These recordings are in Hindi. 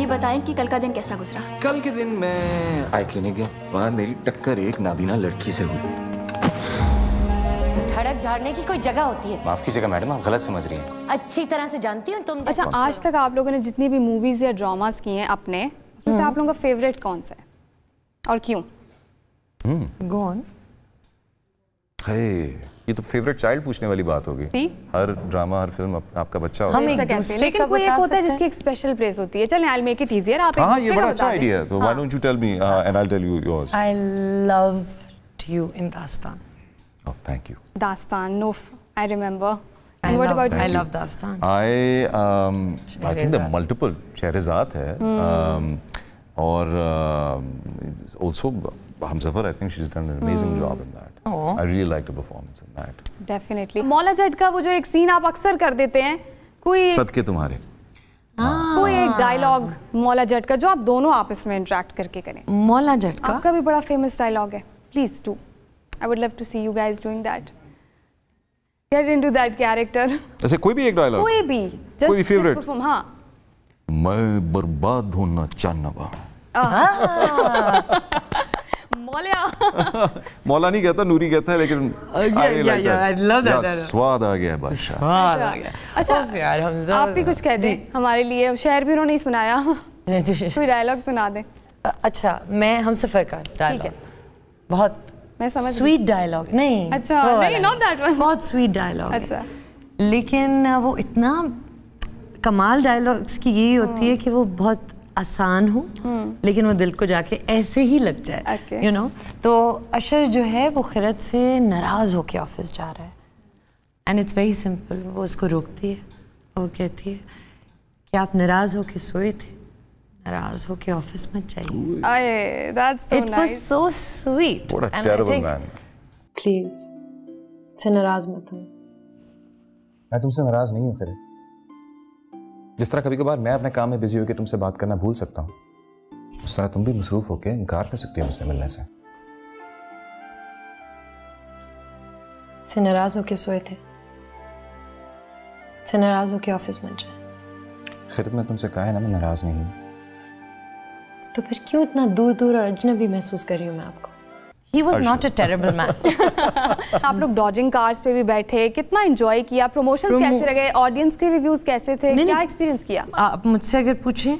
बताएं कि कल का दिन कैसा गुजरा। कल के दिन मैं आई क्लिनिक गया, वहाँ मेरी टक्कर एक नाबीना लड़की से हुई। सड़क झाड़ने की कोई जगह होती है? माफ कीजिएगा मैडम, आप गलत समझ रही हैं। अच्छी तरह से जानती हूँ तुम। अच्छा, आज तक आप लोगों ने जितनी भी मूवीज या ड्रामास किए हैं अपने, उसमें से आप लोगों का फेवरेट कौन सा है और क्यों? Go on. ये तो फेवरेट चाइल्ड पूछने वाली बात होगी। हर ड्रामा, हर फिल्म आपका बच्चा होगा। हम एक कैसे, लेकिन कोई एक होता है जिसकी एक स्पेशल प्लेस होती है। चलें, I'll make it easier। आप हाँ, ये बड़ा अच्छा आइडिया है। तो why don't you tell me and I'll tell you yours. I loved you in Dastan. Oh, thank you. Dastan, no, I remember. And what about you? I love Dastan. I think the multiple Shahrazad है, और also Hamsafar. I think she's done an amazing job in that. I really liked her performance in that. Definitely. Maula Jatt का वो जो एक सीन आप अक्सर कर देते हैं, कोई सदके तुम्हारे, कोई एक डायलॉग मौला जट का जो आप दोनों आपस में इंटरेक्ट करके करें। मौला जट का आपका भी बड़ा फेमस डायलॉग है। Please do. I would love to see you guys doing that. Get into that character. ऐसे कोई भी एक डायलॉग? कोई भी। कोई फेवरेट? हाँ। मैं बर्बाद होना चाहना। मौला नहीं कहता, नूरी कहता है, लेकिन स्वाद आ गया बादशाह। अच्छा, आप भी कुछ कह दें हमारे लिए, शेर भी उन्होंने सुनाया। कोई डायलॉग सुना दें। अच्छा, मैं हमसफर का डायलॉग, बहुत मैं समझ स्वीट डायलॉग नहीं। अच्छा, नहीं, नॉट दैट वन। बहुत स्वीट डायलॉग। अच्छा, लेकिन वो इतना कमाल डायलॉग्स की यही होती है कि वो बहुत आसान हो, लेकिन वो दिल को जाके ऐसे ही लग जाए, you know? तो अशर जो है वो खिरत से नाराज़ होके ऑफिस जा रहा है, एंड इट्स वेरी सिंपल। वो उसको रोकती है, वो कहती है कि आप नाराज़ होके सोए थे, नाराज़ होके ऑफिस मत जाइए। It was so sweet. What a terrible man. Please, मुझसे नाराज़ मत हो। मैं तुमसे नाराज़ नहीं हूँ खिरत। जिस तरह कभी कभार मैं अपने काम में बिजी होकर तुमसे बात करना भूल सकता हूँ, उस तरह तुम भी मसरूफ होकर इनकार कर सकती हो मुझसे मिलने से। मुझसे नाराज होकर सोए थे, मुझसे नाराज होकर ऑफिस मत जाए। खैर, मैं तुमसे कहा है ना, मैं नाराज नहीं हूँ। तो फिर क्यों इतना दूर दूर और अजनबी महसूस कर रही हूँ मैं आपको? He was not a terrible man. आप लोग डॉजिंग कार्स पे भी बैठे, कितना एंजॉय किया, प्रमोशंस कैसे लगे, ऑडियंस के रिव्यूज कैसे थे, क्या एक्सपीरियंस किया? आप मुझसे अगर पूछें,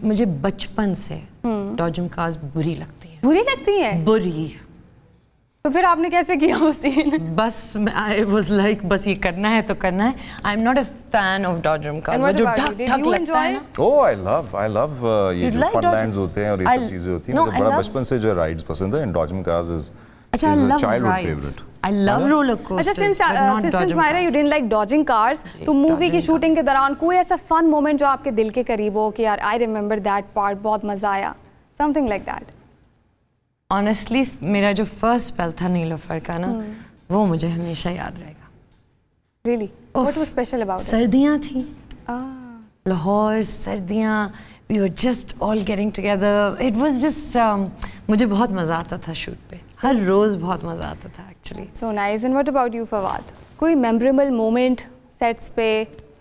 मुझे बचपन से डॉजिंग कार्स बुरी लगती है। बुरी लगती है? बुरी। तो फिर आपने कैसे किया वो सीन? बस I was like, बस ये करना है तो करना है। I'm not a fan of dodging cars। वो जो ढक लगता है ना। Oh, I love ये जो fun lands होते हैं और ये सब चीजें होती हैं। मुझे बड़ा बचपन से जो राइड्स पसंद है, and dodging cars is a childhood favorite. I love roller coasters. अच्छा, since Myra you didn't like dodging cars, तो मूवी की शूटिंग के दौरान कोई ऐसा फन मोमेंट जो आपके दिल के करीब हो कि यार I remember that part, बहुत मजा आया, something like that? Honestly, मेरा जो फर्स्ट स्पेल था नीलोफर का ना, वो मुझे हमेशा याद रहेगा। Really? What was special about it? सर्दियाँ थी, लाहौर, सर्दियाँ, we were just all getting together. It was just मुझे बहुत मज़ा आता था शूट पे, हर रोज़ बहुत मज़ा आता था actually. So nice. And what about you, Fawad? कोई memorable moment sets पे,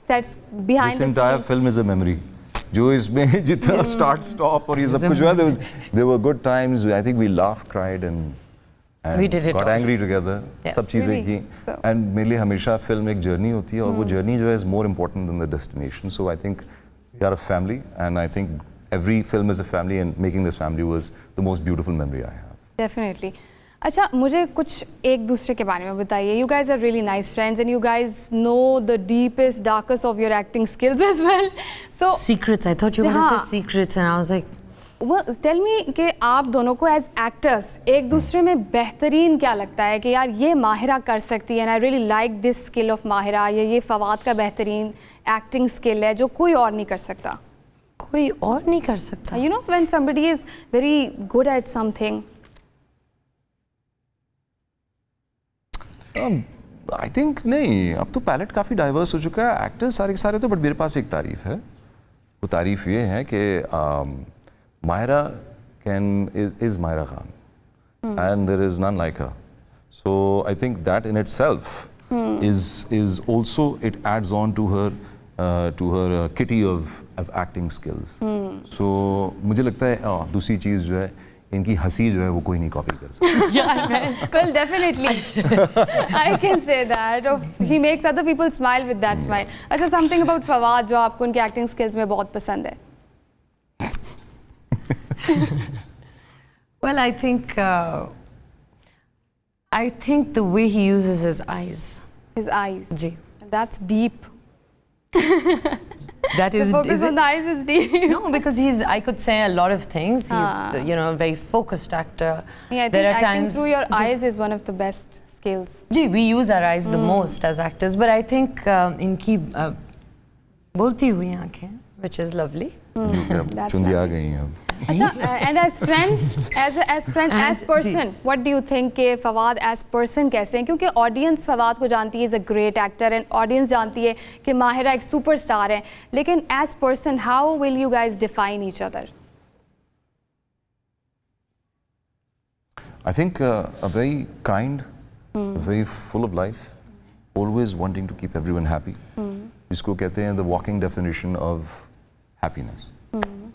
sets behind the scenes? This entire film is a memory. जो इसमें जितना स्टार्ट स्टॉप और ये सब कुछ हुआ, there were good times. I think we laughed, cried and we did it got all. angry together. सब चीजें की। And मेरे लिए हमेशा फिल्म एक जर्नी होती है और वो जर्नी जो है is more important than the destination. So I think we are a family, and I think every film is a family, and making this family was the most beautiful memory I have. Definitely. अच्छा, मुझे कुछ एक दूसरे के बारे में बताइए। You guys are really nice friends and you guys know the deepest, darkest of your acting skills as well. So secrets. I thought you were going to say secrets, and I was like, well, tell me कि आप दोनों को as actors एक दूसरे में बेहतरीन क्या लगता है कि यार ये माहिरा कर सकती है, and I really like this skill of Mahira, ये फवाद का बेहतरीन acting skill है जो कोई और नहीं कर सकता। कोई और नहीं कर सकता। You know when somebody is very good at something. I think नहीं, अब तो पैलेट काफ़ी डाइवर्स हो चुका है, एक्टर्स सारे के सारे तो, बट मेरे पास एक तारीफ है। वो तारीफ ये है कि Mahira is Myra Khan, and there is none like her. So I think that in itself is also, it adds on to her to her kitty of acting skills. So मुझे लगता है दूसरी चीज़ जो है इनकी हंसी जो है वो कोई नहीं कॉपी कर सकता. Well, definitely. I can say that. He makes other people smile with that smile. अच्छा, something about फवाद जो आपको उनके acting skills में बहुत पसंद है. Well, I think the way he uses his eyes. His eyes. Ji. That's deep. That is. The focus on the eyes is deep. No, because I could say a lot of things. He's, you know, a very focused actor. Yeah, there are times through your eyes is one of the best skills. Ji, we use our eyes the most as actors, but I think इनकी बोलती हुई आँखें, which is lovely. चुंदी आ गई हैं अब. अच्छा, and as friends, as person, what do you think कि फवाद as person कैसे हैं? क्योंकि audience फवाद को जानती है, is a great actor, and audience जानती है कि माहिरा एक superstar है. लेकिन as person, how will you guys define each other? I think a very kind, very full of life, always wanting to keep everyone happy. जिसको कहते हैं the walking definition of happiness.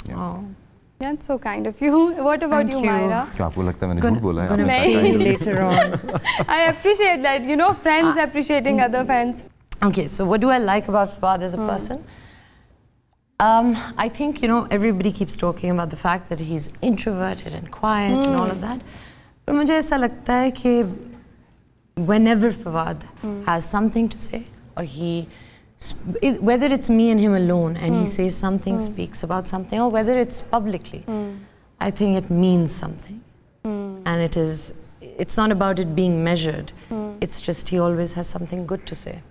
Yeah. Oh. That's so kind of you. What about Thank you, you. Mahira? क्या आपको लगता है मैंने झूठ बोला है? आपने नहीं. कहा है. Later on. I appreciate that. You know, friends appreciating other friends. Okay, so what do I like about Fawad as a person? I think, you know, everybody keeps talking about the fact that he's introverted and quiet and all of that. But मुझे ऐसा लगता है कि whenever Fawad has something to say, or whether it's me and him alone and he says something, speaks about something, or whether it's publicly, I think it means something. And it's not about it being measured. It's just he always has something good to say,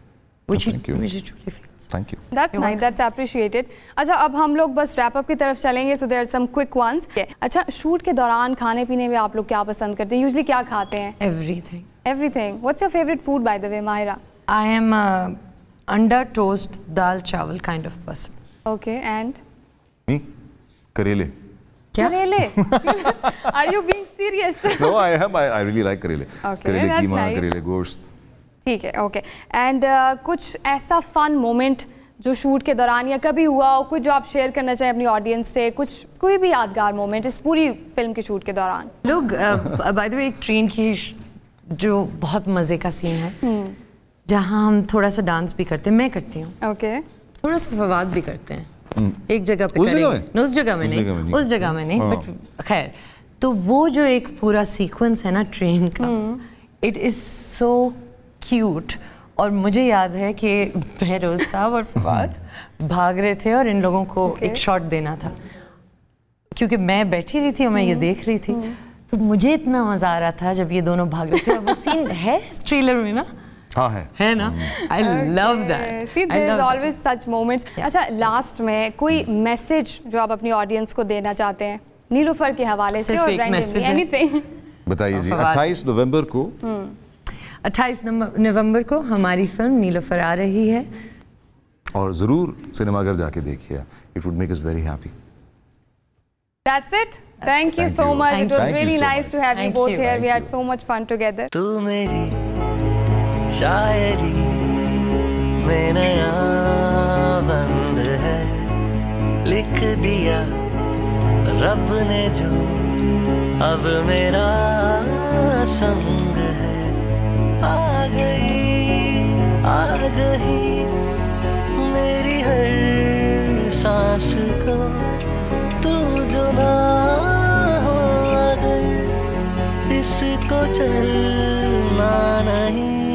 which he truly feels. Thank you. That's nice. That's appreciated. अच्छा, अब हम लोग बस wrap up की तरफ चलेंगे. So there are some quick ones. अच्छा, shoot के दौरान खाने पीने में आप लोग क्या पसंद करते हैं? Usually क्या खाते हैं? Everything. Everything. What's your favorite food, by the way, Mahira? I am a anda toast dal chawal kind of person. Okay, and? Me? Karele. Karele? Are you being serious? No, I am. I really like karele. Okay, karele that's keema, nice. karele gosht. ठीक है, ओके. एंड कुछ ऐसा फन मोमेंट जो शूट के दौरान या कभी हुआ हो, कुछ जो आप शेयर करना चाहें अपनी ऑडियंस से, कोई भी यादगार मोमेंट इस पूरी फिल्म के शूट के दौरान? लोग बाय द वे एक ट्रेन की जो बहुत मज़े का सीन है जहाँ हम थोड़ा सा डांस भी करते हैं, मैं करती हूँ. ओके. थोड़ा सा फवाद भी करते हैं एक जगह पे. उस जगह में? उस जगह में नहीं, बट खैर. तो वो जो एक पूरा सीक्वेंस है ना ट्रेन का, इट इज़ सो क्यूट. और मुझे याद है कि बहरोज साहब और फवाद भाग रहे थे और इन लोगों को एक शॉट देना था, क्योंकि मैं बैठी हुई थी और मैं ये देख रही थी. तो मुझे इतना मज़ा आ रहा था जब ये दोनों भाग रहे थे. और वो सीन है ट्रेलर में ना? हाँ है ना? I love that. See, there is always such moments. अच्छा, लास्ट में कोई मैसेज जो आप अपनी ऑडियंस को देना चाहते हैं नीलोफर के हवाले से, और एनीथिंग बताइए जी. 28 नवंबर को 28 नवंबर को हमारी फिल्म नीलोफर आ रही है, और ज़रूर सिनेमाघर जाके देखिए. It would make us very happy. That's it. Thank you so much. It was really nice to have you both here. We had so much fun together. तू मेरी शायरी में नया बंद है, लिख दिया रब ने जो अब मेरा संग है. आ गई मेरी हर सांस को तू जो ना हो अगर, इसको चलना नहीं.